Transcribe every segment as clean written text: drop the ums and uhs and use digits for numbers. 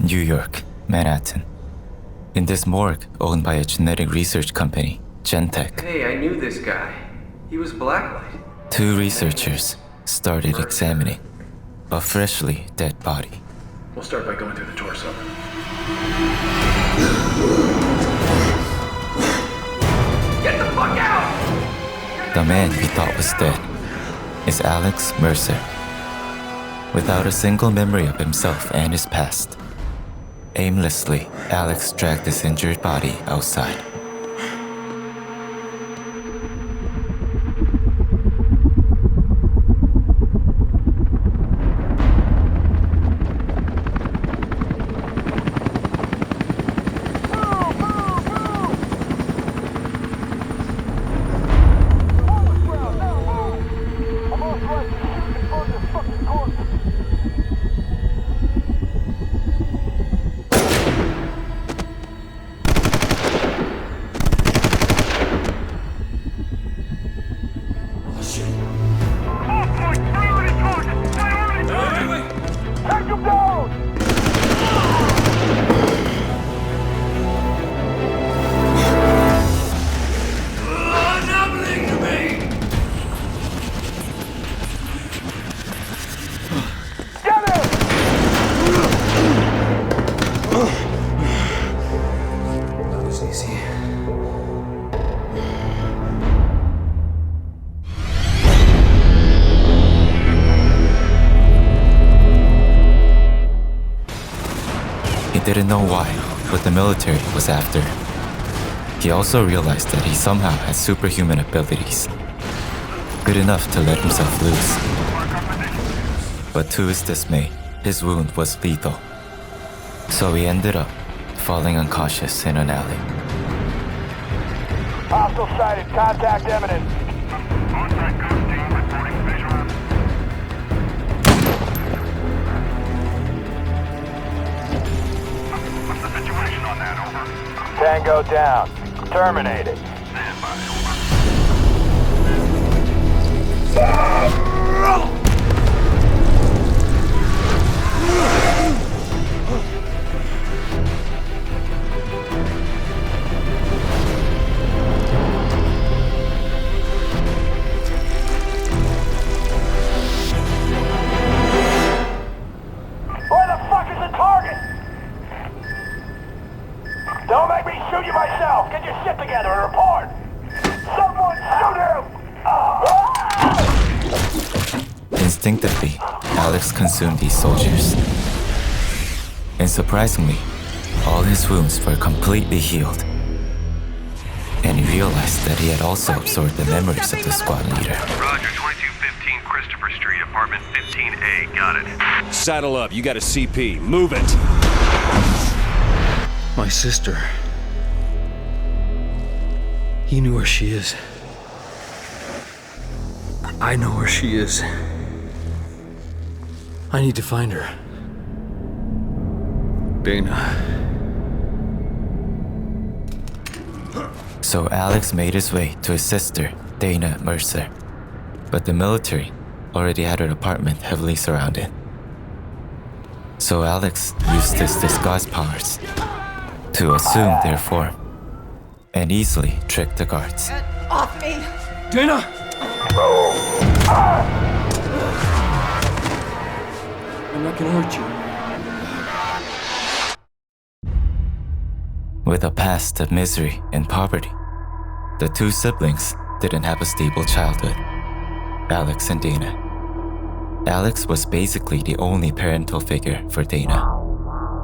New York, Manhattan. In this morgue owned by a genetic research company, Gentek. Hey, I knew this guy. He was blacklight. Two researchers started examining a freshly dead body. We'll start by going through the torso. Get the fuck out! The man we thought was dead is Alex Mercer. Without a single memory of himself and his past, aimlessly, Alex dragged his injured body outside. He didn't know why, but the military was after him. He also realized that he somehow had superhuman abilities, good enough to let himself loose. But to his dismay, his wound was lethal. So he ended up falling unconscious in an alley. Hostile sighted, contact imminent. On-site ghost team reporting visual. What's the situation on that, over? Tango down. Terminated. Stand by, over. Where the fuck is the target? Don't make me shoot you myself. Get your shit together and report. Someone shoot him! Instinctively, Alex consumed these soldiers. And surprisingly, all his wounds were completely healed. And he realized that he had also absorbed the memories of the squad leader. Roger, 2215 Christopher Street, apartment 15A. Got it. Saddle up, you got a CP. Move it! My sister. He knew where she is. I know where she is. I need to find her. Dana. So Alex made his way to his sister, Dana Mercer. But the military already had her apartment heavily surrounded. So Alex used his disguise powers to assume their form and easily trick the guards. Get off me! Dana! I'm not gonna hurt you. With a past of misery and poverty, the two siblings didn't have a stable childhood, Alex and Dana. Alex was basically the only parental figure for Dana,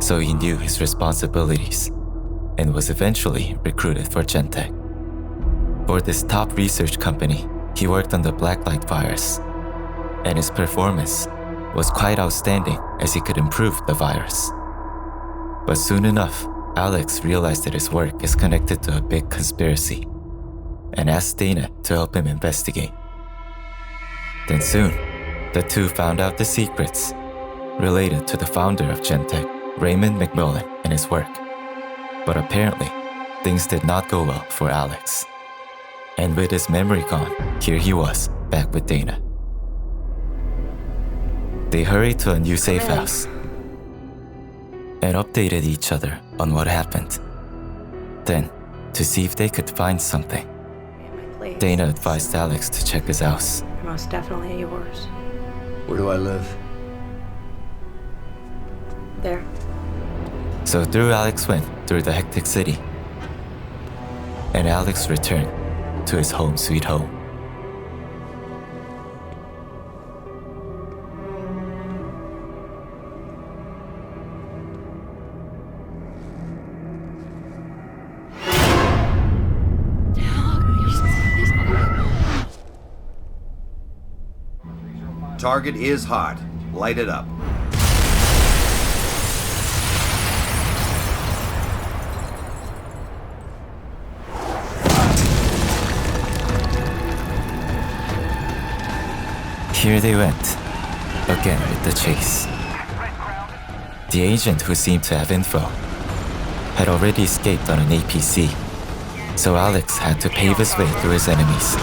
so he knew his responsibilities and was eventually recruited for Gentek. For this top research company, he worked on the blacklight virus, and his performance was quite outstanding as he could improve the virus. But soon enough, Alex realized that his work is connected to a big conspiracy and asked Dana to help him investigate. Then soon, the two found out the secrets related to the founder of Gentek, Raymond McMillan, and his work. But apparently, things did not go well for Alex. And with his memory gone, here he was, back with Dana. They hurried to a new safe house. and updated each other on what happened. Then, to see if they could find something, Dana advised Alex to check his house. They're most definitely yours. Where do I live? There. So through Alex went through the hectic city, and Alex returned to his home sweet home. Target is hot. Light it up. Here they went, again with the chase. The agent who seemed to have info had already escaped on an APC, so Alex had to pave his way through his enemies,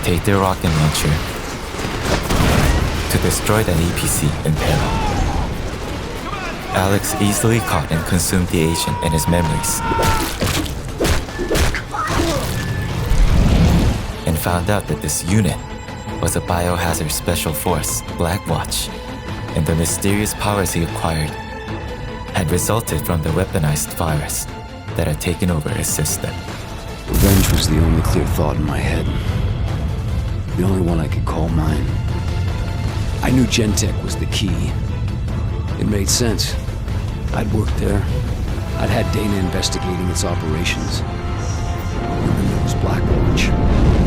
take their rocket launcher to destroy that APC in peril. Alex easily caught and consumed the agent and his memories, and found out that this unit was a biohazard special force, Blackwatch, and the mysterious powers he acquired had resulted from the weaponized virus that had taken over his system. Revenge was the only clear thought in my head. The only one I could call mine. I knew Gentek was the key. It made sense. I'd worked there. I'd had Dana investigating its operations. And then there was Blackwatch.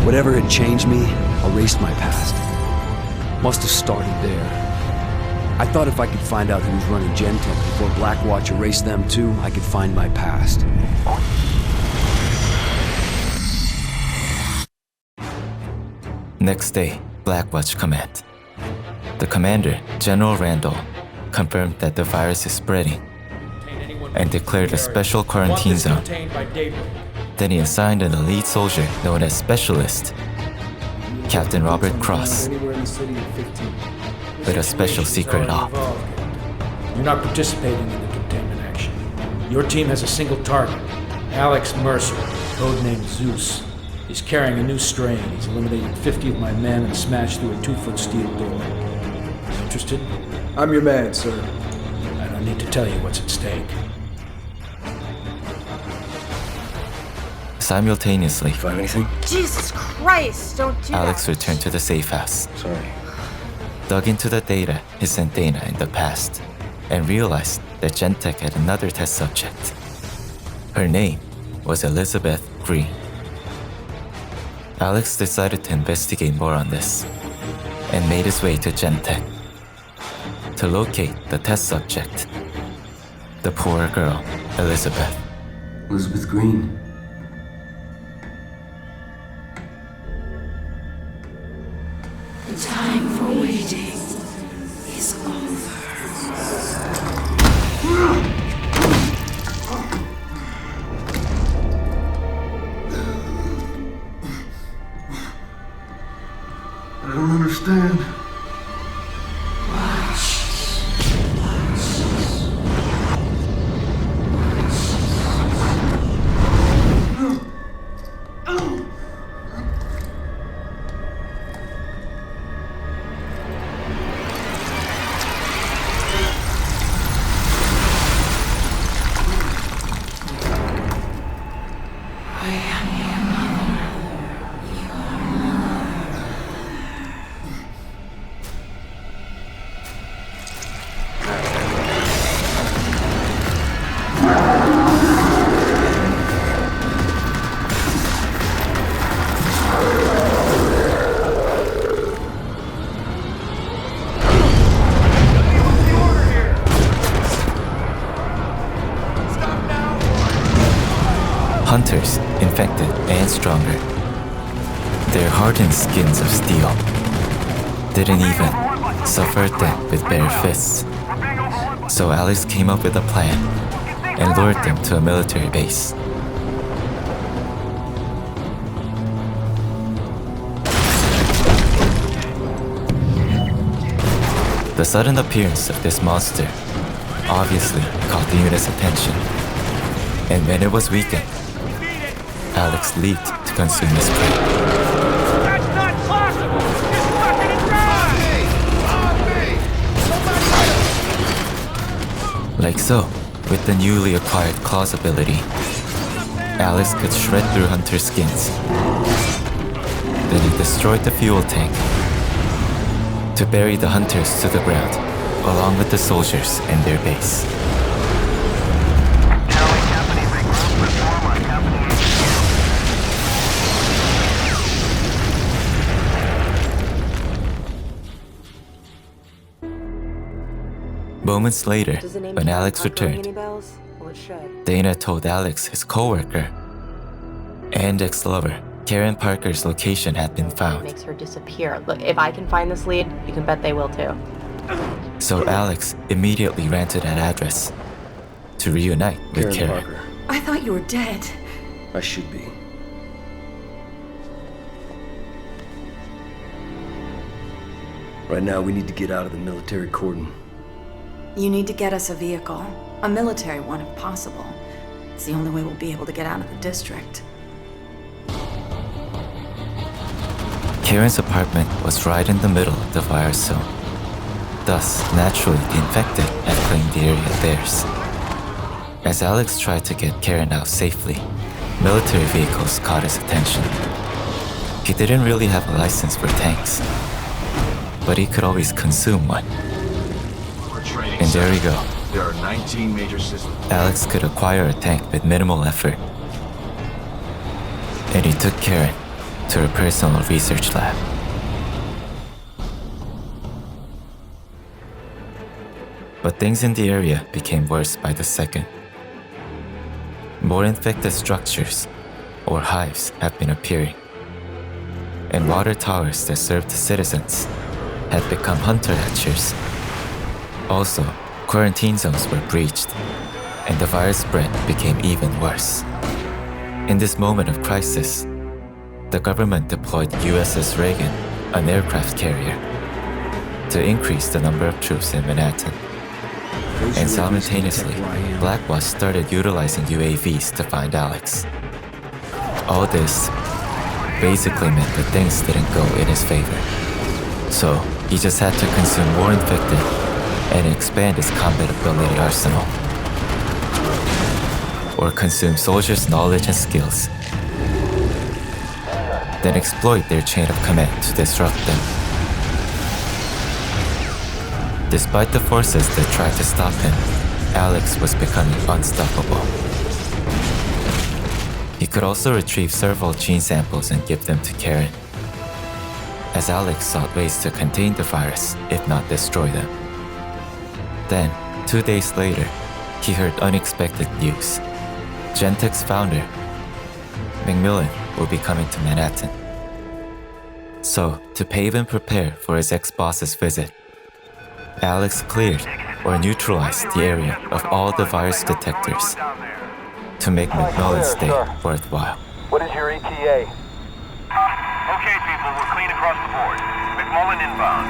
Whatever had changed me, erased my past. Must have started there. I thought if I could find out who was running Gentek before Blackwatch erased them too, I could find my past. Next day, Blackwatch Command. The commander, General Randall, confirmed that the virus is spreading and declared a special quarantine zone. Then he assigned an elite soldier known as Specialist, Captain Robert Cross, with a special secret op. You're not participating in the containment action. Your team has a single target, Alex Mercer, codenamed Zeus. He's carrying a new strain. He's eliminated 50 of my men and smashed through a 2-foot steel door. You interested? I'm your man, sir. I don't need to tell you what's at stake. Simultaneously, Find anything? Jesus Christ, don't do Alex that. returned to the safe house, Sorry. dug into the data he sent Dana in the past, and realized that Gentek had another test subject. Her name was Elizabeth Green. Alex decided to investigate more on this, and made his way to Gentek to locate the test subject, the poor girl, Elizabeth. Elizabeth Green. The time for waiting is over. I don't understand. Hunters, infected and stronger. Their hardened skins of steel didn't even suffer death with bare fists. So Alex came up with a plan and lured them to a military base. The sudden appearance of this monster obviously caught the unit's attention. And when it was weakened, Alex leaped to consume his prey. That's not possible! Just fucking it run! Like so, with the newly acquired claws ability, Alex could shred through hunters' skins. Then he destroyed the fuel tank to bury the hunters to the ground, along with the soldiers and their base. Moments later, when Alex returned, Dana told Alex his co-worker and ex-lover, Karen Parker's location had been found. Makes her disappear. Look, if I can find this lead, you can bet they will too. So Alex immediately ran to that address to reunite with Karen. Parker. I thought you were dead. I should be. Right now, we need to get out of the military cordon. You need to get us a vehicle. A military one, if possible. It's the only way we'll be able to get out of the district. Karen's apartment was right in the middle of the virus zone. Thus, naturally, the infected had claimed the area theirs. As Alex tried to get Karen out safely, military vehicles caught his attention. He didn't really have a license for tanks, but he could always consume one. And there we go. There are 19 major systems. Alex could acquire a tank with minimal effort. And he took Karen to her personal research lab. But things in the area became worse by the second. More infected structures, or hives, have been appearing. And water towers that served the citizens had become hunter hatchers. Also, quarantine zones were breached, and the virus spread became even worse. In this moment of crisis, the government deployed USS Reagan, an aircraft carrier, to increase the number of troops in Manhattan. And simultaneously, Blackwatch started utilizing UAVs to find Alex. All this basically meant that things didn't go in his favor. So, he just had to consume more infected and expand his combat ability arsenal. Or consume soldiers' knowledge and skills. Then exploit their chain of command to disrupt them. Despite the forces that tried to stop him, Alex was becoming unstoppable. He could also retrieve several gene samples and give them to Karen, as Alex sought ways to contain the virus, if not destroy them. Then, 2 days later, he heard unexpected news. Gentek's founder, Macmillan, will be coming to Manhattan. So, to pave and prepare for his ex-boss's visit, Alex cleared or neutralized the area of all the virus detectors to make Macmillan's stay worthwhile. What is your ETA? Okay, people, we're clean across the board. McMullen inbound.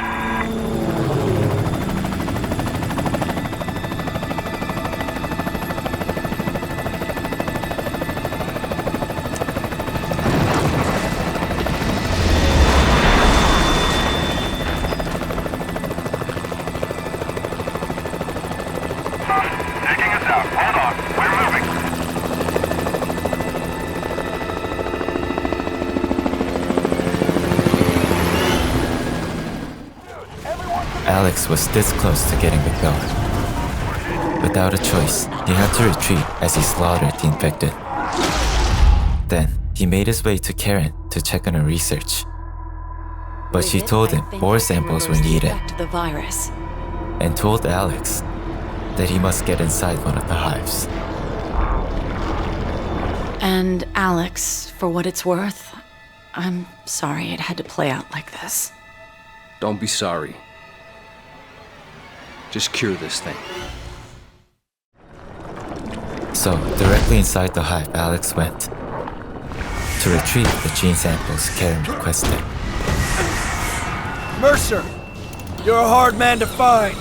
Taking us out. Hold on. We're moving. Alex was this close to getting Macmillan. Without a choice, he had to retreat as he slaughtered the infected. Then, he made his way to Karen to check on her research. But she told him more samples were needed, The virus. and told Alex that he must get inside one of the hives. And Alex, for what it's worth, I'm sorry it had to play out like this. Don't be sorry. Just cure this thing. So, directly inside the hive, Alex went to retrieve the gene samples Karen requested. Mercer, you're a hard man to find.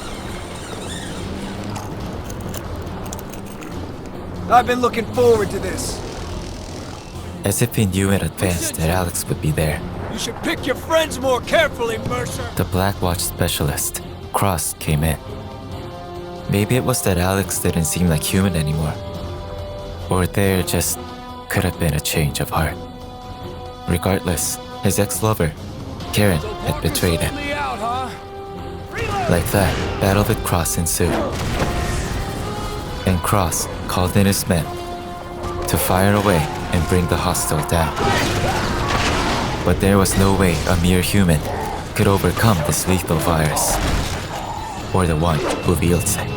I've been looking forward to this. As if he knew in advance that Alex would be there, You should pick your friends more carefully, Mercer. the Black Watch specialist, Cross, came in. Maybe it was that Alex didn't seem like human anymore. Or there just could have been a change of heart. Regardless, his ex-lover, Karen, had betrayed him. Like that, battle with Cross ensued. And Cross called in his men to fire away and bring the hostile down. But there was no way a mere human could overcome this lethal virus, or the one who wields it.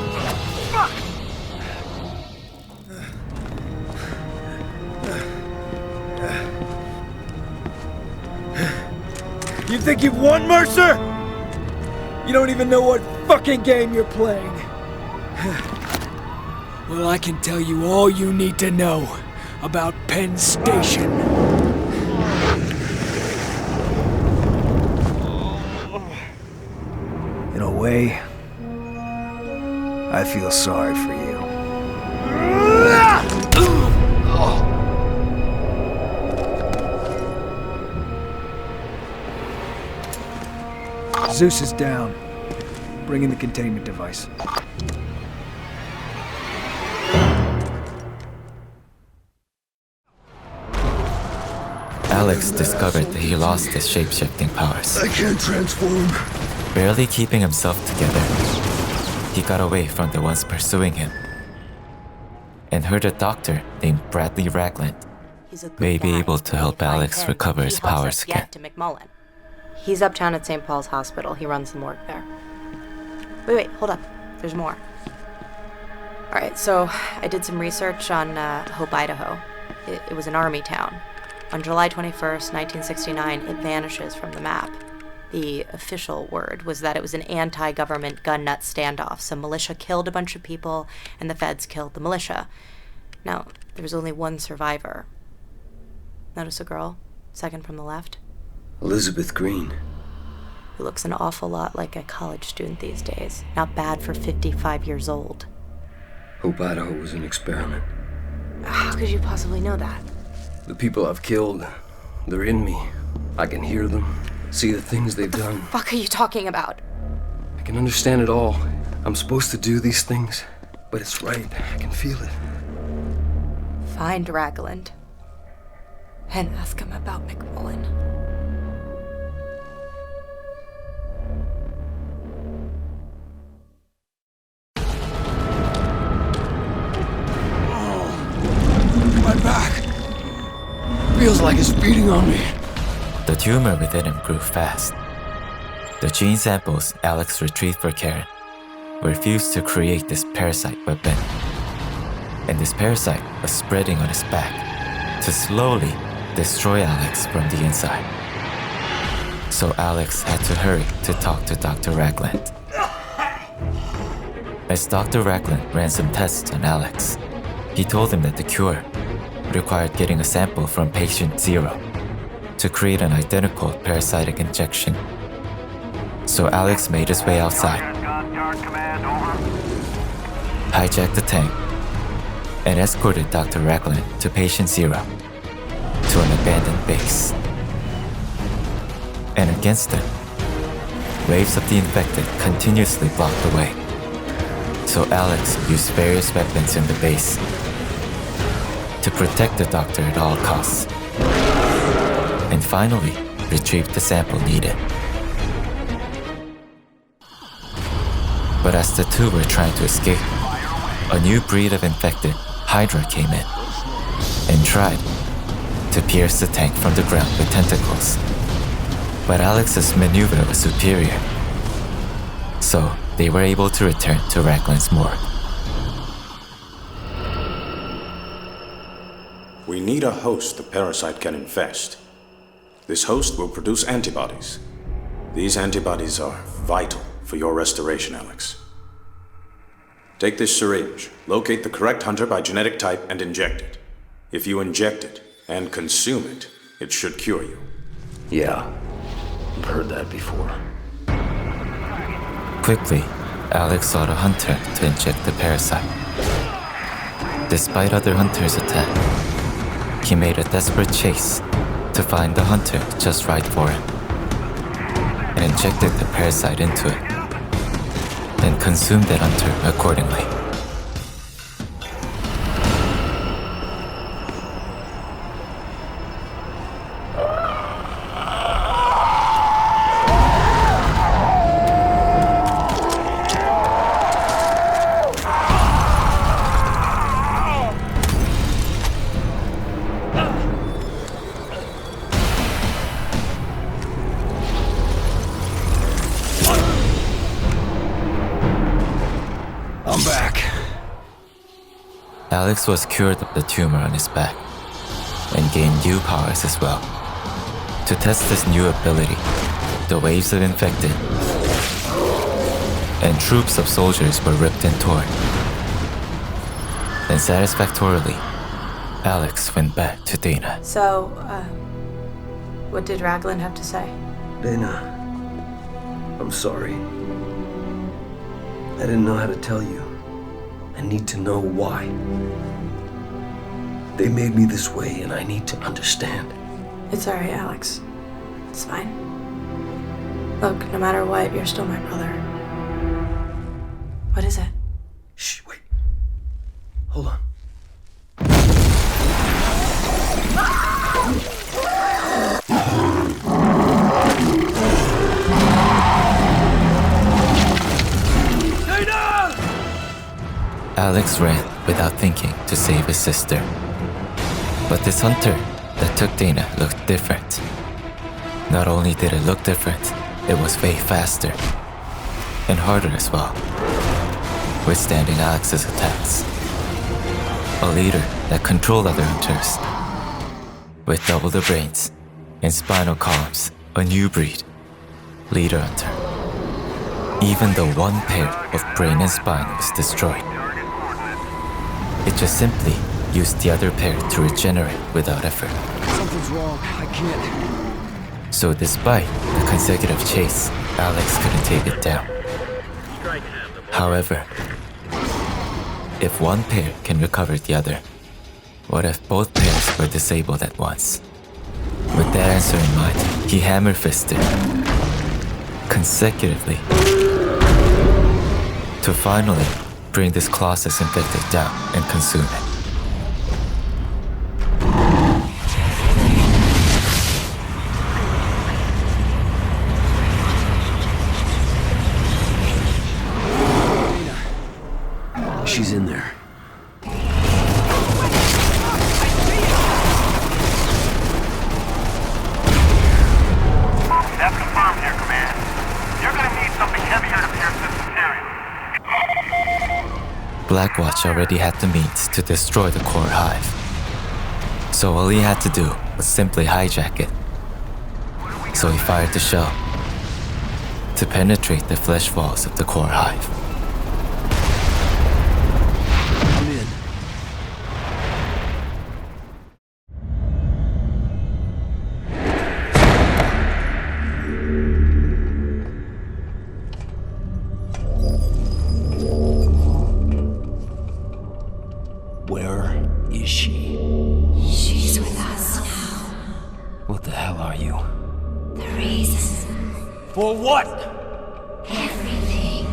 You think you've won, Mercer? You don't even know what fucking game you're playing. Well, I can tell you all you need to know about Penn Station. In a way, I feel sorry for you. Zeus is down. Bring in the containment device. Alex discovered that he lost his shape-shifting powers. I can't transform. Barely keeping himself together, he got away from the ones pursuing him and heard a doctor named Bradley Ragland may be able to help Alex recover his powers again. To McMullen. He's uptown at St. Paul's Hospital. He runs the morgue there. Wait, hold up. There's more. Alright, so I did some research on Hope, Idaho. It was an army town. On July 21st, 1969, it vanishes from the map. The official word was that it was an anti-government gun nut standoff. Some militia killed a bunch of people, and the feds killed the militia. Now, there was only one survivor. Notice a girl, second from the left? Elizabeth Green. Who looks an awful lot like a college student these days. Not bad for 55 years old. Hope Idaho was an experiment. How could you possibly know that? The people I've killed, they're in me. I can hear them, see the things they've done. What the fuck are you talking about? I can understand it all. I'm supposed to do these things, but it's right. I can feel it. Find Ragland. And ask him about McMullen. My back feels like it's beating on me. The tumor within him grew fast. The gene samples Alex retrieved for Karen were fused to create this parasite weapon. And this parasite was spreading on his back to slowly destroy Alex from the inside. So Alex had to hurry to talk to Dr. Ragland. As Dr. Ragland ran some tests on Alex, he told him that the cure required getting a sample from patient 0 to create an identical parasitic injection. So Alex made his way outside, hijacked the tank, and escorted Dr. Ragland to patient 0 to an abandoned base. And against them, waves of the infected continuously blocked the way. So Alex used various weapons in the base to protect the doctor at all costs, and finally retrieved the sample needed. But as the two were trying to escape, a new breed of infected, Hydra, came in and tried to pierce the tank from the ground with tentacles. But Alex's maneuver was superior, so they were able to return to Ragland's morgue. We need a host the parasite can infest. This host will produce antibodies. These antibodies are vital for your restoration, Alex. Take this syringe, locate the correct hunter by genetic type, and inject it. If you inject it and consume it, it should cure you. Yeah, I've heard that before. Quickly, Alex sought a hunter to inject the parasite. Despite other hunters' attack, he made a desperate chase to find the hunter just right for him, and injected the parasite into it, then consumed that hunter accordingly. I'm back. Alex was cured of the tumor on his back and gained new powers as well. To test this new ability, the waves of infected and troops of soldiers were ripped and torn. Then satisfactorily, Alex went back to Dana. So, what did Raglan have to say? Dana, I'm sorry. I didn't know how to tell you. I need to know why. They made me this way, and I need to understand. It's alright, Alex. It's fine. Look, no matter what, you're still my brother. What is it? Shh, wait. Hold on. Alex ran without thinking to save his sister. But this hunter that took Dana looked different. Not only did it look different, it was way faster. And harder as well, withstanding Alex's attacks. A leader that controlled other hunters. With double the brains and spinal columns, a new breed. Leader hunter. Even though one pair of brain and spine was destroyed, it just simply used the other pair to regenerate without effort. Something's wrong. I can't. So despite the consecutive chase, Alex couldn't take it down. However, if one pair can recover the other, what if both pairs were disabled at once? With that answer in mind, he hammer-fisted consecutively to finally bring this Colossus infected down and consume it. She's in there. That's confirmed here, Command. You're gonna need something heavier to pierce this material. Blackwatch already had the means to destroy the core hive. So all he had to do was simply hijack it. So he fired the shell to penetrate the flesh walls of the core hive. I'm in. Where is she? She's with us now. What the hell are you? The reason. For what? Everything.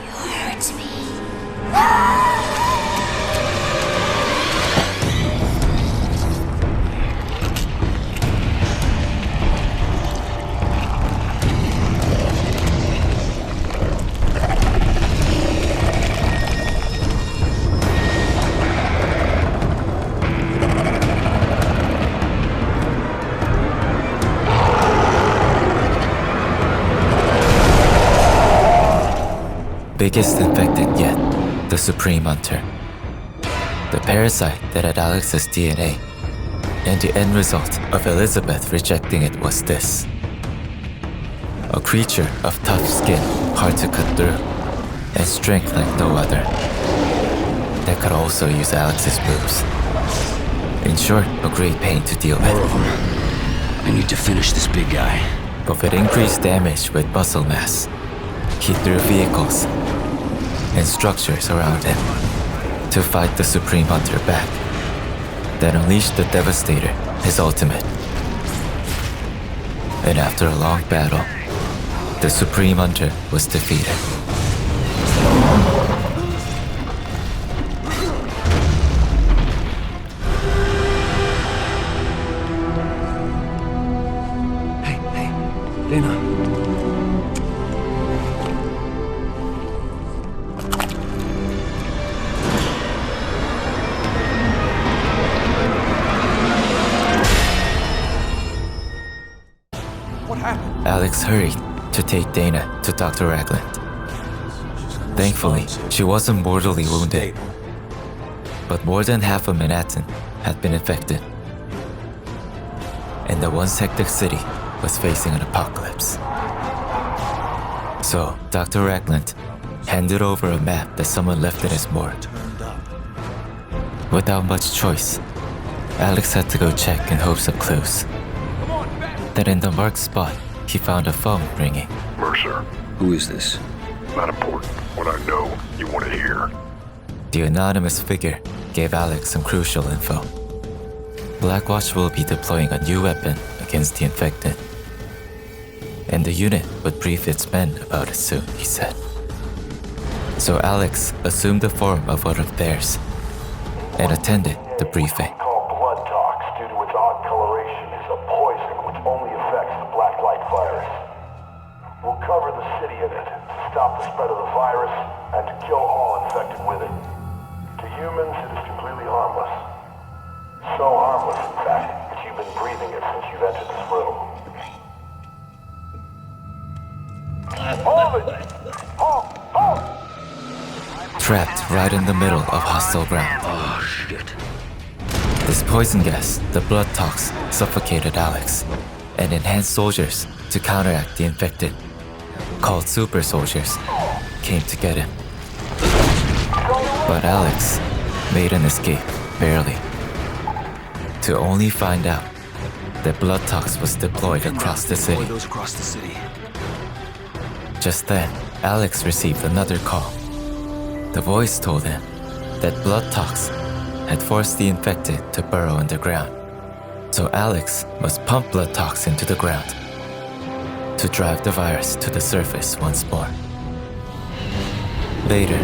You hurt me. Biggest infected yet, the Supreme Hunter. The parasite that had Alex's DNA. And the end result of Elizabeth rejecting it was this. A creature of tough skin, hard to cut through, and strength like no other. that could also use Alex's moves. In short, a great pain to deal with. More of them. I need to finish this big guy. But with increased damage with muscle mass, he threw vehicles and structures around him to fight the Supreme Hunter back. That unleashed the Devastator, his ultimate. And after a long battle, the Supreme Hunter was defeated. Hey, Dana. Alex hurried to take Dana to Dr. Ragland. Thankfully, she wasn't mortally wounded, but more than half of Manhattan had been infected, and the once hectic city was facing an apocalypse. So, Dr. Ragland handed over a map that someone left in his morgue. Without much choice, Alex had to go check in hopes of clues. Then in the marked spot, he found a phone ringing. Mercer. Who is this? Not important. What I know, you want to hear. The anonymous figure gave Alex some crucial info. Blackwatch will be deploying a new weapon against the infected. And the unit would brief its men about it soon, he said. So Alex assumed the form of one of theirs and attended the briefing. Blood tox due to its odd coloration is a poison which only affects the black light virus. We'll cover the city in it to stop the spread of the virus and to kill all infected with it. To humans, it is completely harmless. So harmless, in fact, that you've been breathing it since you've entered this room. Hold it! Hold! Trapped right in the middle of hostile ground. Oh, shit. This poison gas, the blood tox, suffocated Alex and enhanced soldiers to counteract the infected, called super soldiers, came to get him. But Alex made an escape, barely, to only find out that blood tox was deployed across the city. Those across the city. Just then, Alex received another call. The voice told him that blood tox had forced the infected to burrow underground. So Alex must pump blood tox into the ground to drive the virus to the surface once more. Later,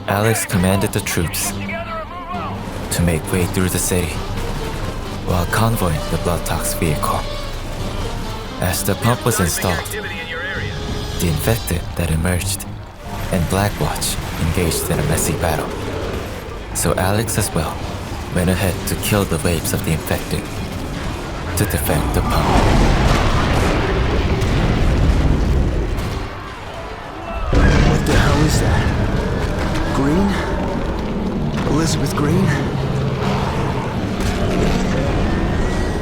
Alex commanded the troops to make way through the city while convoying the blood tox vehicle. As the pump was installed, the infected that emerged and Blackwatch engaged in a messy battle. So Alex as well went ahead to kill the waves of the infected to defend the pump. What the hell is that? Green? Elizabeth Green?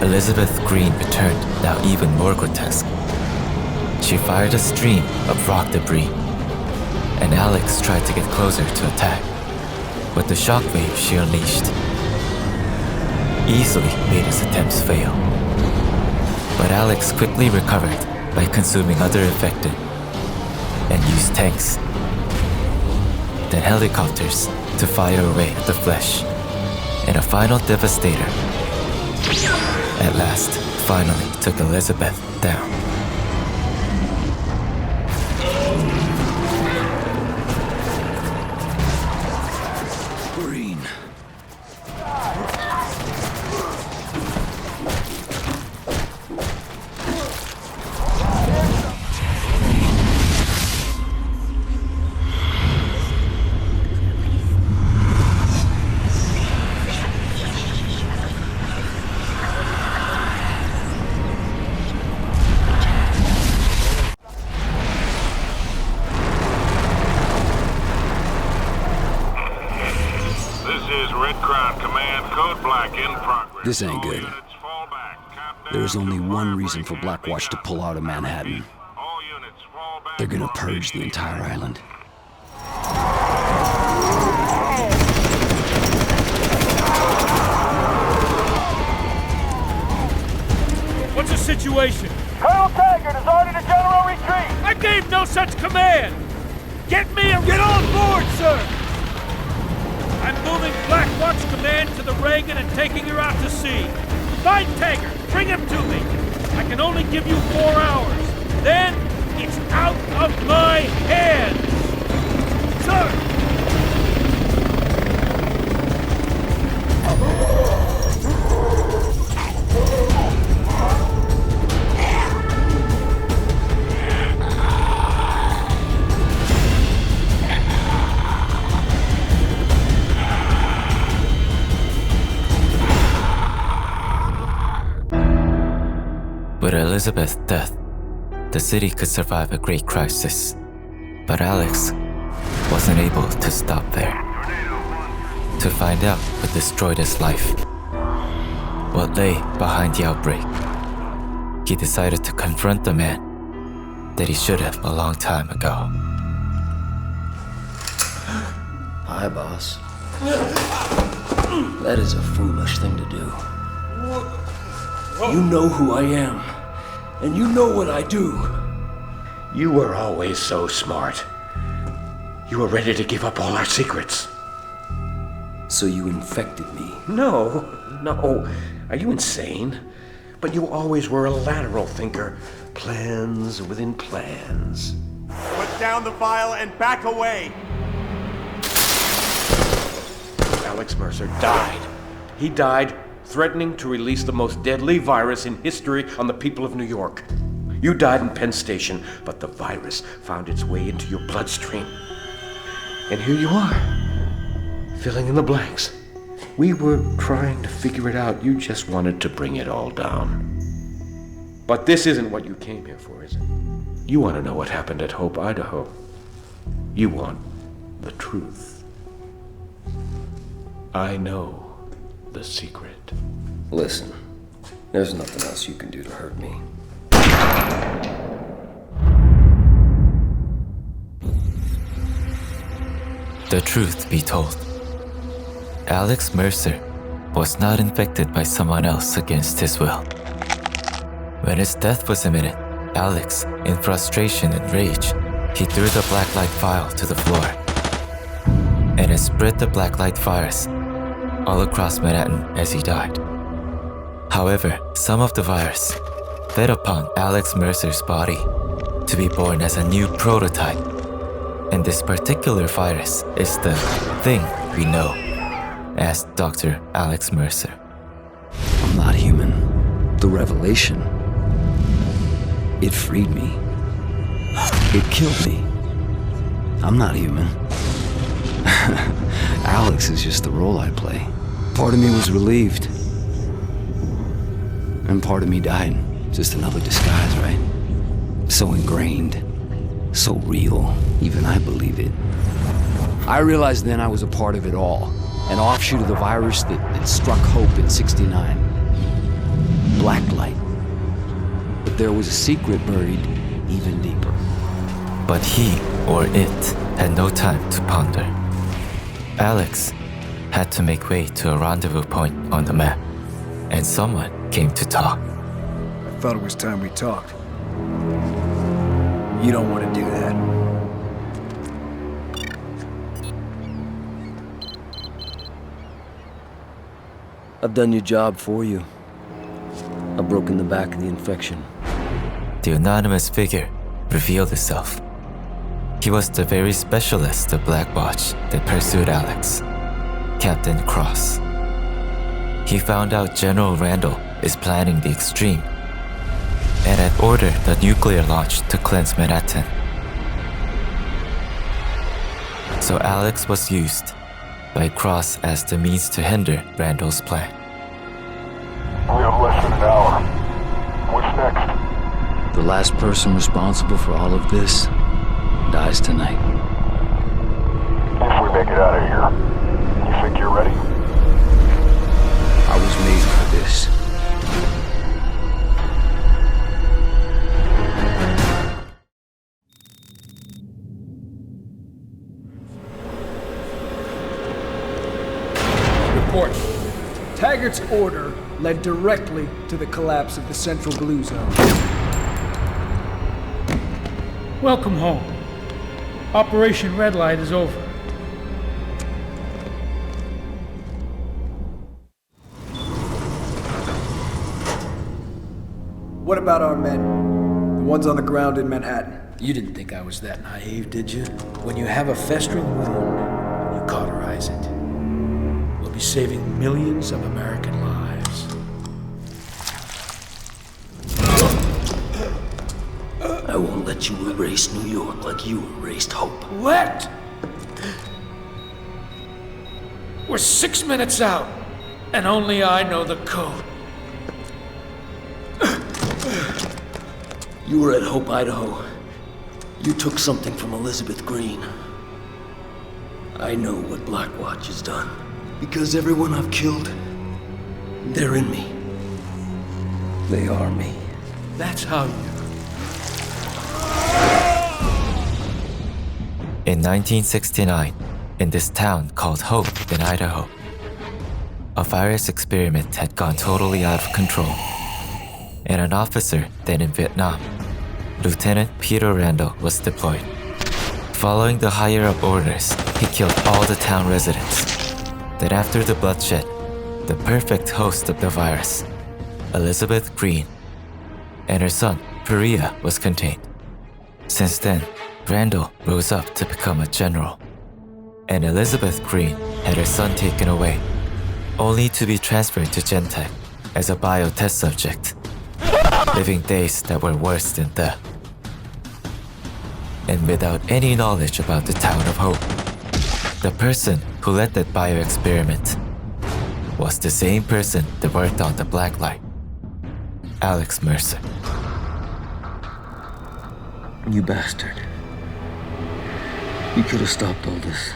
Elizabeth Green returned, now even more grotesque. She fired a stream of rock debris, and Alex tried to get closer to attack, but the shockwave she unleashed easily made his attempts fail. But Alex quickly recovered by consuming other infected and used tanks, then helicopters to fire away at the flesh, and a final devastator at last finally took Elizabeth down. Green. This ain't good. There's only one reason for Blackwatch to pull out of Manhattan. They're gonna purge the entire island. situation? Colonel Taggart has ordered a general retreat! I gave no such command! Get me a... Get on board, sir! I'm moving Black Watch Command to the Reagan and taking her out to sea. Find Taggart! Bring him to me! I can only give you 4 hours. Then, it's out of my hands! Sir! With Elizabeth's death, the city could survive a great crisis. But Alex wasn't able to stop there. To find out what destroyed his life, what lay behind the outbreak, he decided to confront the man that he should have a long time ago. Hi, boss. That is a foolish thing to do. You know who I am, and you know what I do. You were always so smart. You were ready to give up all our secrets. So you infected me? No. Are you insane? But you always were a lateral thinker. Plans within plans. Put down the vial and back away! Alex Mercer died. He died threatening to release the most deadly virus in history on the people of New York. You died in Penn Station, but the virus found its way into your bloodstream. And here you are, filling in the blanks. We were trying to figure it out. You just wanted to bring it all down. But this isn't what you came here for, is it? You want to know what happened at Hope, Idaho. You want the truth. I know the secret. Listen, there's nothing else you can do to hurt me. The truth be told, Alex Mercer was not infected by someone else against his will. When his death was imminent, Alex, in frustration and rage, he threw the blacklight vial to the floor, and it spread the blacklight virus all across Manhattan as he died. However, some of the virus fed upon Alex Mercer's body to be born as a new prototype. And this particular virus is the thing we know as Dr. Alex Mercer. I'm not human. The revelation, it freed me. It killed me. I'm not human. Alex is just the role I play. Part of me was relieved. And part of me died. Just another disguise, right? So ingrained. So real. Even I believe it. I realized then I was a part of it all. An offshoot of the virus that struck Hope in '69. Blacklight. But there was a secret buried even deeper. But he, or it, had no time to ponder. Alex had to make way to a rendezvous point on the map, and someone came to talk. I thought it was time we talked. You don't want to do that. I've done your job for you. I've broken the back of the infection. The anonymous figure revealed itself. He was the very specialist of Black Watch that pursued Alex, Captain Cross. He found out General Randall is planning the extreme and had ordered the nuclear launch to cleanse Manhattan. So Alex was used by Cross as the means to hinder Randall's plan. We have less than an hour. What's next? The last person responsible for all of this dies tonight. If we make it out of here, you think you're ready? I was made for this. Report. Taggart's order led directly to the collapse of the Central Blue Zone. Welcome home. Operation Red Light is over. What about our men? The ones on the ground in Manhattan? You didn't think I was that naive, did you? When you have a festering wound, you cauterize it. We'll be saving millions of American lives. I won't let you erase New York like you erased Hope. Let? We're 6 minutes out, and only I know the code. You were at Hope, Idaho. You took something from Elizabeth Green. I know what Blackwatch has done. Because everyone I've killed, they're in me. They are me. That's how you... In 1969, in this town called Hope in Idaho, a virus experiment had gone totally out of control. And an officer then in Vietnam, Lieutenant Peter Randall, was deployed. Following the higher-up orders, he killed all the town residents. Then after the bloodshed, the perfect host of the virus, Elizabeth Green, and her son, Perea, was contained. Since then, Randall rose up to become a general, and Elizabeth Green had her son taken away, only to be transferred to Gentech as a biotest subject, living days that were worse than death. And without any knowledge about the town of Hope, the person who led that bio-experiment was the same person that worked on the Blacklight, Alex Mercer. You bastard. You could have stopped all this.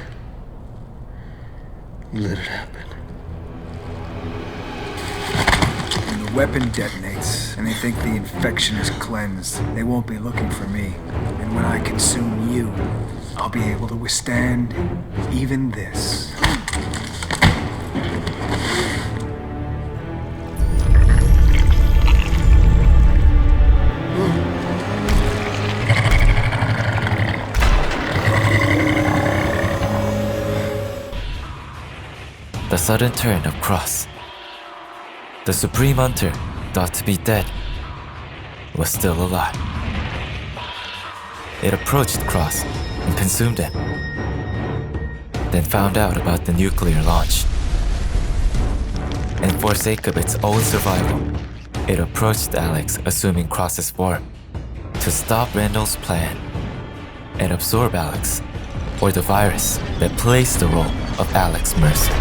You let it happen. When the weapon detonates and they think the infection is cleansed, they won't be looking for me. And when I consume you, I'll be able to withstand even this. The sudden turn of Cross, the Supreme Hunter, thought to be dead, was still alive. It approached Cross and consumed him, then found out about the nuclear launch. And for sake of its own survival, it approached Alex assuming Cross's form to stop Randall's plan and absorb Alex, or the virus that plays the role of Alex Mercer.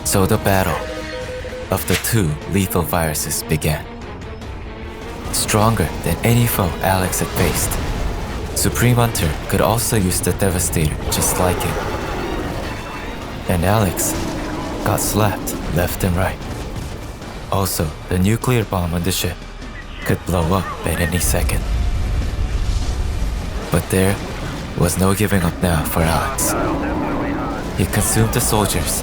So the battle of the two lethal viruses began. Stronger than any foe Alex had faced, Supreme Hunter could also use the Devastator just like him. And Alex got slapped left and right. Also, the nuclear bomb on the ship could blow up at any second. But there was no giving up now for Alex. He consumed the soldiers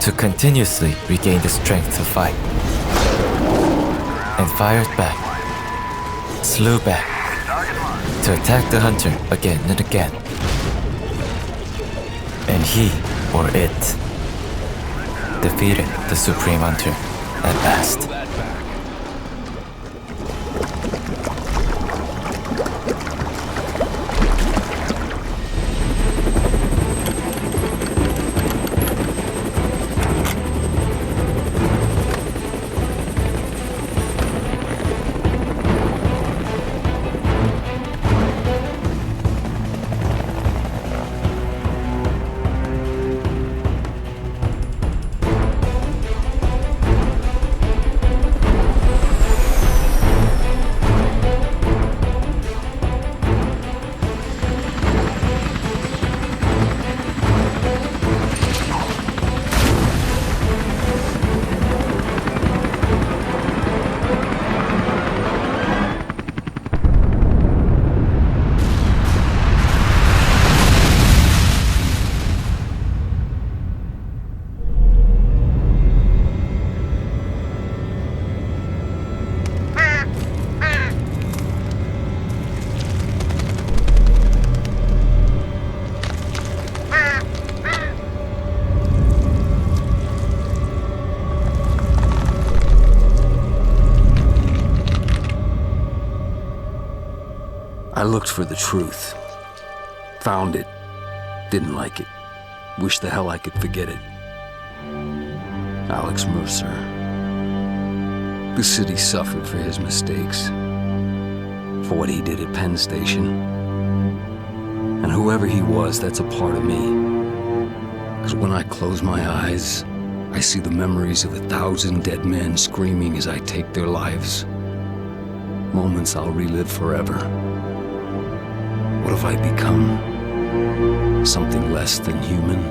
to continuously regain the strength to fight, and fired back, slew back, to attack the Hunter again and again. And he, or it, defeated the Supreme Hunter at last. looked for the truth. Found it. Didn't like it. Wished the hell I could forget it. Alex Mercer. The city suffered for his mistakes. For what he did at Penn Station. And whoever he was, that's a part of me. Because when I close my eyes, I see the memories of 1,000 dead men screaming as I take their lives. Moments I'll relive forever. What have I become? Something less than human,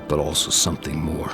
but also something more.